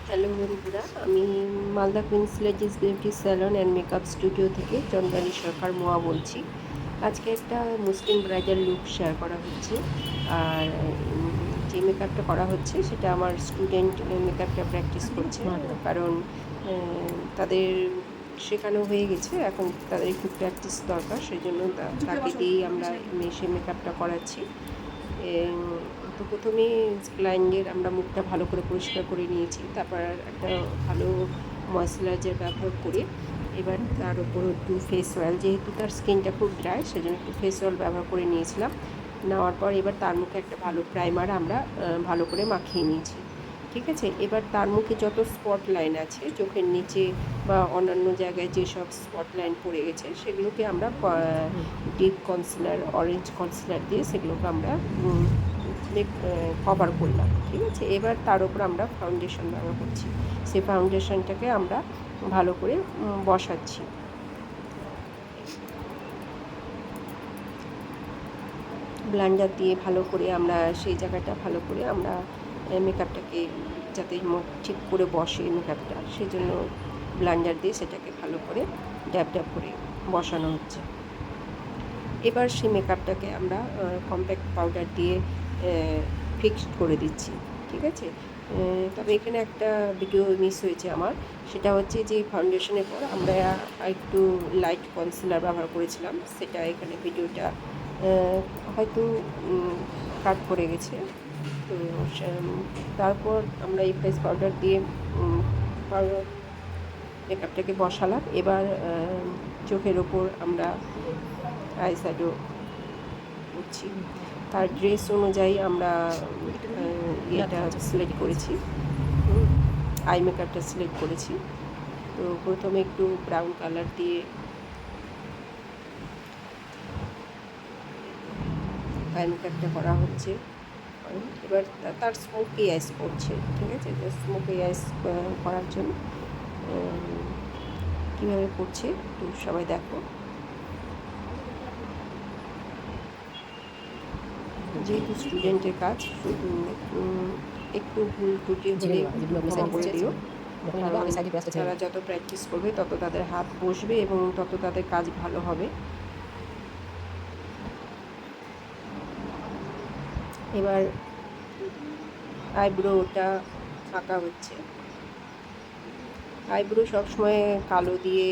Hello বন্ধুরা, আমি Malda Queens Ladies Beauty Salon and makeup studio থেকে চন্দ্রানী সরকার মোয়া বলছি। আজকে একটা মুসলিম ব্রাইডাল লুক শেয়ার করা হচ্ছে। আর যে মেকআপটা করা হচ্ছে সেটা আমার স্টুডেন্ট মেকআপটা প্র্যাকটিস করছে, কারণ তাদের শেখানো হয়ে গেছে, এখন তাদের একটু প্র্যাকটিস দরকার, সেই জন্য তাকে দিয়েই আমরা সে মেকআপটা করাচ্ছি। তো প্রথমে ক্লায়েন্টের আমরা মুখটা ভালো করে পরিষ্কার করে নিয়েছি, তারপর একটা ভালো ময়েশ্চারাইজার ব্যবহার করে এবার তার উপর একটু ফেস অয়েল, যেহেতু তার স্কিনটা খুব ড্রাই সেজন্য একটু ফেস অয়েল ব্যবহার করে নিয়েছিলাম। নেওয়ার পর এবার তার মুখে একটা ভালো প্রাইমার আমরা ভালো করে মাখিয়ে নিয়েছি। ঠিক আছে, এবার তার মুখে যত স্পট লাইন আছে চোখের নিচে বা অন্যান্য জায়গায় যেসব স্পট লাইন পড়ে গেছে সেগুলোকে আমরা ডিপ কনসিলার, অরেঞ্জ কনসিলার দিয়ে সেগুলোকে আমরা কভার করলাম। ঠিক আছে, এবার তার উপর আমরা ফাউন্ডেশন ব্যবহার করছি। সেই ফাউন্ডেশনটাকে আমরা ভালো করে বসাচ্ছি। ব্লেন্ডার দিয়ে ভালো করে আমরা সেই জায়গাটা ভালো করে আমরা মেকআপটাকে যাতে ঠিক করে বসে মেকআপটা, সেই জন্য ব্লেন্ডার দিয়ে সেটাকে ভালো করে ড্যাব ড্যাব করে বসানো হচ্ছে। এবার সেই মেকআপটাকে আমরা কম্প্যাক্ট পাউডার দিয়ে ফিক্সড করে দিচ্ছি। ঠিক আছে, তবে এখানে একটা ভিডিও মিস হয়েছে আমার, সেটা হচ্ছে যে ফাউন্ডেশনের পর আমরা একটু লাইট কনসিলার ব্যবহার করেছিলাম, সেটা এখানে ভিডিওটা হয়তো কাট করে গেছে। তো তারপর আমরা এই ফেস পাউডার দিয়ে মেকআপটাকে বসালাম। এবার চোখের ওপর আমরা আইশ্যাডো করছি। তার ড্রেস অনুযায়ী আমরা এটা সিলেক্ট করেছি, আই মেকআপটা সিলেক্ট করেছি। তো প্রথমে একটু ব্রাউন কালার দিয়ে আই মেকআপটা করা হচ্ছে। এবার তার স্মোকি আইস করছে। ঠিক আছে, তো স্মোকি আইস করার জন্য কীভাবে করছে একটু সবাই দেখো। যেহেতু স্টুডেন্টের কাজ, শুধু একটু ভুল ত্রুটি হলে ক্ষমা করে দিও। তারা যত প্র্যাকটিস করবে তত তাদের হাত বসবে এবং তত তাদের কাজ ভালো হবে। এবার আইব্রোটা আঁকা হচ্ছে। আইব্রো সবসময় কালো দিয়ে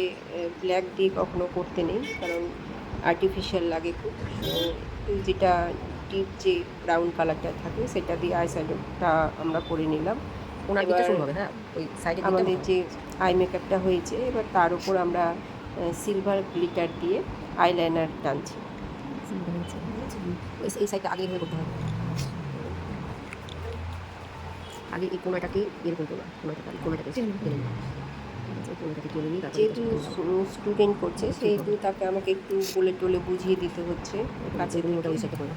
ব্ল্যাক দিয়ে কখনো করতে নেই, কারণ আর্টিফিশিয়াল লাগে খুব। যেটা ডিপ যে ব্রাউন কালারটা থাকে সেটা দিয়ে আই শ্যাডোটা আমরা করে নিলাম। আমাদের যে আই মেকআপটা হয়েছে, এবার তার উপর আমরা সিলভার গ্লিটার দিয়ে আইলাইনার টানছি। এই সাইডটা আগে এভাবে করতে হবে, আগে এই কোনাটাকে এরকম করবো, কোনাটাকে যেহেতু স্টুডেন্ট করছে সেহেতু তাকে আমাকে একটু বলে টলে বুঝিয়ে দিতে হচ্ছে কাছে। ওই সাইডটা করে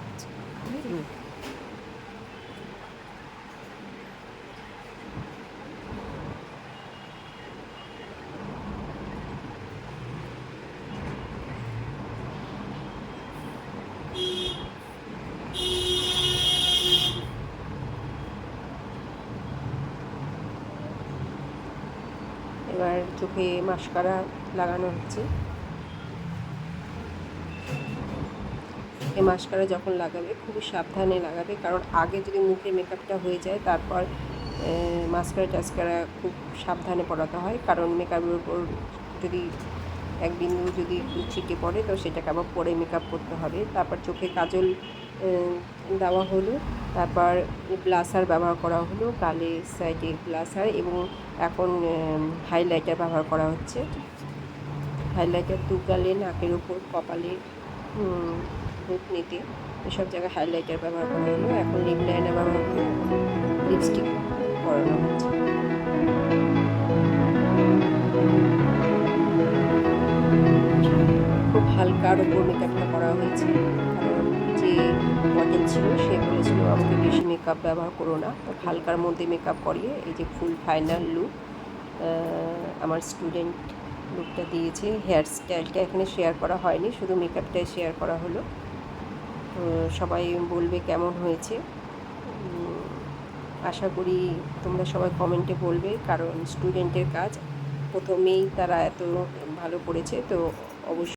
এবার চোখে মাস্কারা লাগানো হচ্ছে। এই মাস্কারা যখন লাগাবে খুবই সাবধানে লাগাবে, কারণ আগে যদি মুখে মেকআপটা হয়ে যায় তারপর মাস্কারা টাস্কারা খুব সাবধানে পরাতে হয়, কারণ মেকআপের উপর যদি এক বিন্দু যদি একটু ছিটে পড়ে তো সেটাকে আবার পরে মেকআপ করতে হবে। তারপর চোখে কাজল দেওয়া হলো, তারপর ব্লাসার ব্যবহার করা হলো, গালে সাইডে ব্লাসার, এবং এখন হাইলাইটার ব্যবহার করা হচ্ছে। হাইলাইটার দু গালে, নাকের উপর, কপালে, নিতে এসব জায়গায় হাইলাইটার ব্যবহার করা হলো। এখন লিপ লাইনার ব্যবহার করে লিপস্টিক করানো হচ্ছে। খুব হালকার ওপর মেকআপটা করা হয়েছে, কারণ যে মডেল ছিল সে বলেছিল আমাকে বেশি মেকআপ ব্যবহার করো না, তো হালকার মধ্যে মেকআপ করিয়ে এই যে ফুল ফাইনাল লুক আমার স্টুডেন্ট লুকটা দিয়েছে। হেয়ার স্টাইলটা এখানে শেয়ার করা হয়নি, শুধু মেকআপটাই শেয়ার করা হলো। তো সবাই বলবে কেমন হয়েছে। আশা করি তোমরা সবাই কমেন্টে বলবে, কারণ স্টুডেন্টের কাজ প্রথমেই তারা এত ভালো করেছে, তো অবশ্যই